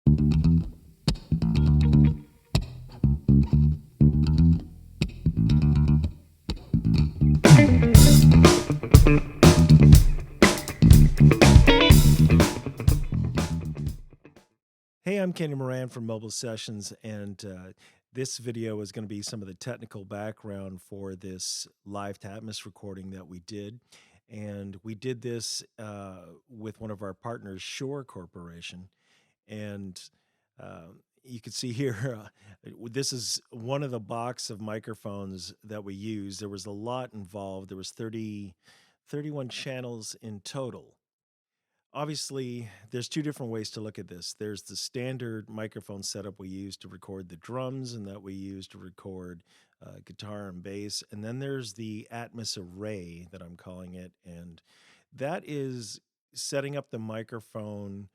Hey, I'm Kenny Moran from Mobile Sessions, and this video is going to be some of the technical background for this live to Atmos recording that we did. And we did this with one of our partners, Shure Corporation. And you can see here, this is one of the box of microphones that we used. There was a lot involved. There was 31 channels in total. Obviously, there's two different ways to look at this. There's the standard microphone setup we use to record the drums and that we use to record guitar and bass. And then there's the Atmos array that I'm calling it. And that is setting up the microphone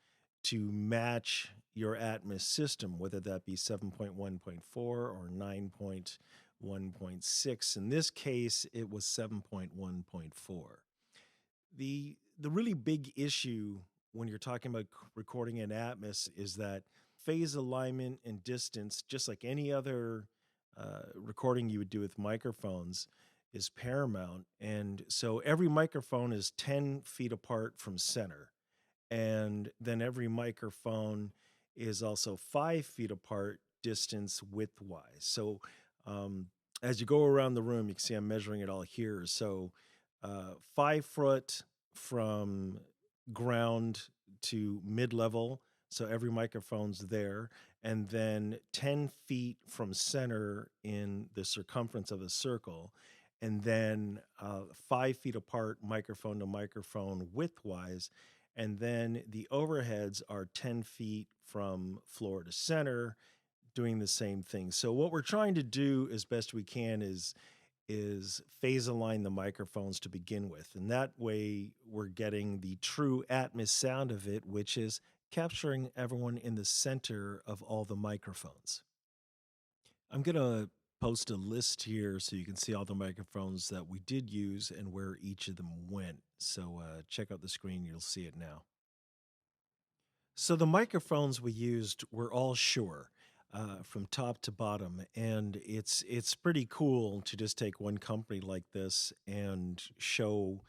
to match your Atmos system, whether that be 7.1.4 or 9.1.6. In this case, it was 7.1.4. The really big issue when you're talking about recording in Atmos is that phase alignment and distance, just like any other recording you would do with microphones, is paramount. And so every microphone is 10 feet apart from center. And then every microphone is also 5 feet apart distance width-wise. So as you go around the room, you can see I'm measuring it all here. So 5 foot from ground to mid-level, so every microphone's there, and then 10 feet from center in the circumference of a circle, and then 5 feet apart microphone to microphone width-wise, and then the overheads are 10 feet from floor to center, doing the same thing. So what we're trying to do as best we can is phase align the microphones to begin with. And that way we're getting the true Atmos sound of it, which is capturing everyone in the center of all the microphones. I'm going to post a list here so you can see all the microphones that we did use and where each of them went. So check out the screen, you'll see it now. So the microphones we used were all Shure. From top to bottom, and it's pretty cool to just take one company like this and show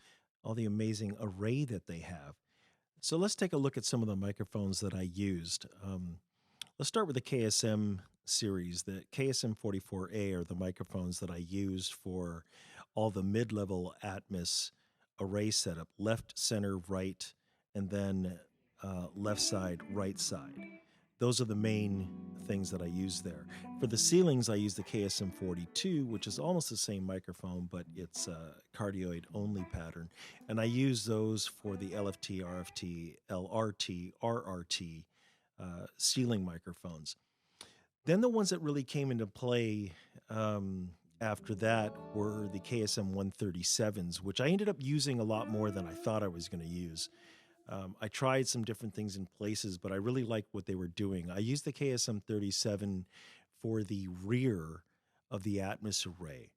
all the amazing array that they have. So let's take a look at some of the microphones that I used. Let's start with the KSM series. The KSM 44A are the microphones that I used for all the mid-level Atmos array setup: left, center, right, and then left side, right side. Those are the main things that I use there. For the ceilings, I use the KSM 42, which is almost the same microphone, but it's a cardioid only pattern. And I use those for the LFT, RFT, LRT, RRT ceiling microphones. Then the ones that really came into play after that were the KSM 137s, which I ended up using a lot more than I thought I was going to use. I tried some different things in places, but I really liked what they were doing. I used the KSM 37 for the rear of the Atmos array.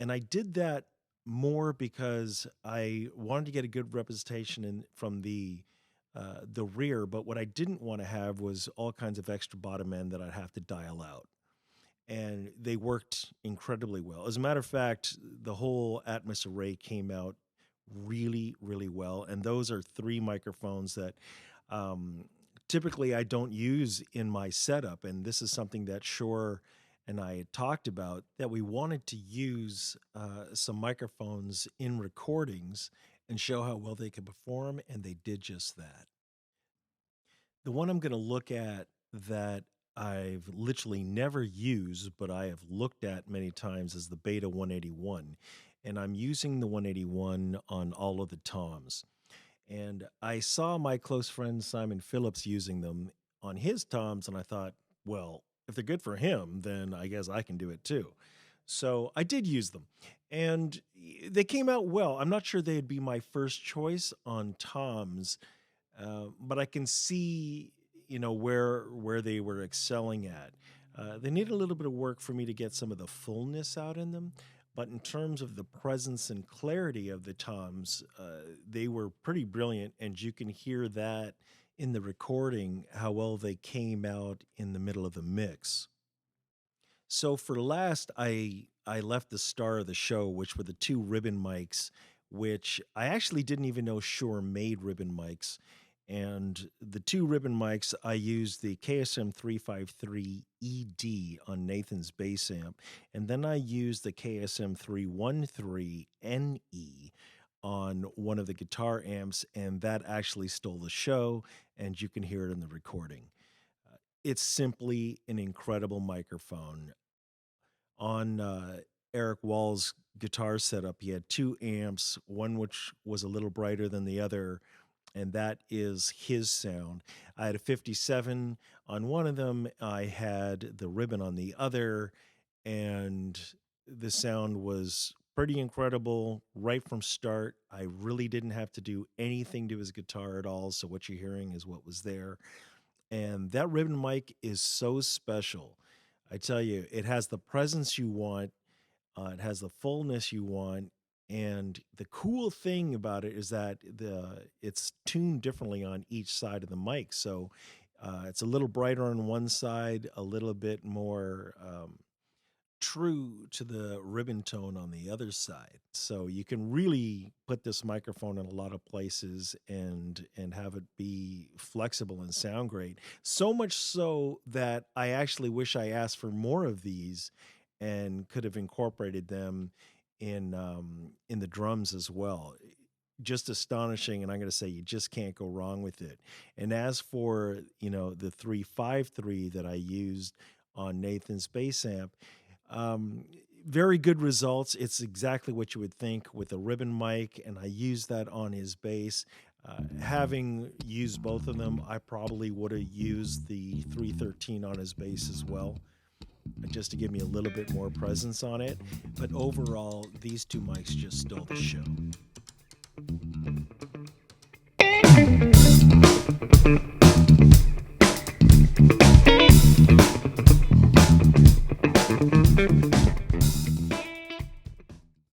And I did that more because I wanted to get a good representation from the rear, but what I didn't want to have was all kinds of extra bottom end that I'd have to dial out. And they worked incredibly well. As a matter of fact, the whole Atmos array came out really, really well. And those are 3 microphones that typically I don't use in my setup. And this is something that Shure and I had talked about, that we wanted to use some microphones in recordings and show how well they could perform, and they did just that. The one I'm going to look at that I've literally never used, but I have looked at many times, is the Beta 181. And I'm using the 181 on all of the toms. And I saw my close friend Simon Phillips using them on his toms, and I thought, well, if they're good for him, then I guess I can do it too. So I did use them, and they came out well. I'm not sure they'd be my first choice on toms, but I can see, where they were excelling at. They need a little bit of work for me to get some of the fullness out in them. But in terms of the presence and clarity of the toms, they were pretty brilliant, and you can hear that in the recording how well they came out in the middle of the mix. So for last, I left the star of the show, which were the two ribbon mics, which I actually didn't even know Shure made ribbon mics. And the two ribbon mics, I used the KSM 353 ED on Nathan's bass amp, and then I used the KSM 313 NE on one of the guitar amps, and that actually stole the show, and you can hear it in the recording. It's simply an incredible microphone. On Erick Walls' guitar setup, he had two amps, one which was a little brighter than the other, and that is his sound. I had a 57 on one of them, I had the ribbon on the other, and the sound was pretty incredible right from start. I really didn't have to do anything to his guitar at all, so what you're hearing is what was there. And that ribbon mic is so special. I tell you, it has the presence you want, it has the fullness you want, and the cool thing about it is that it's tuned differently on each side of the mic. So it's a little brighter on one side, a little bit more true to the ribbon tone on the other side. So you can really put this microphone in a lot of places and have it be flexible and sound great. So much so that I actually wish I asked for more of these and could have incorporated them in the drums as well. Just astonishing, and I'm going to say you just can't go wrong with it. And as for the 353 that I used on Nathan's bass amp, um, very good results. It's exactly what you would think with a ribbon mic, and I used that on his bass. Having used both of them, I probably would have used the 313 on his bass as well, just to give me a little bit more presence on it. But overall, these two mics just stole the show.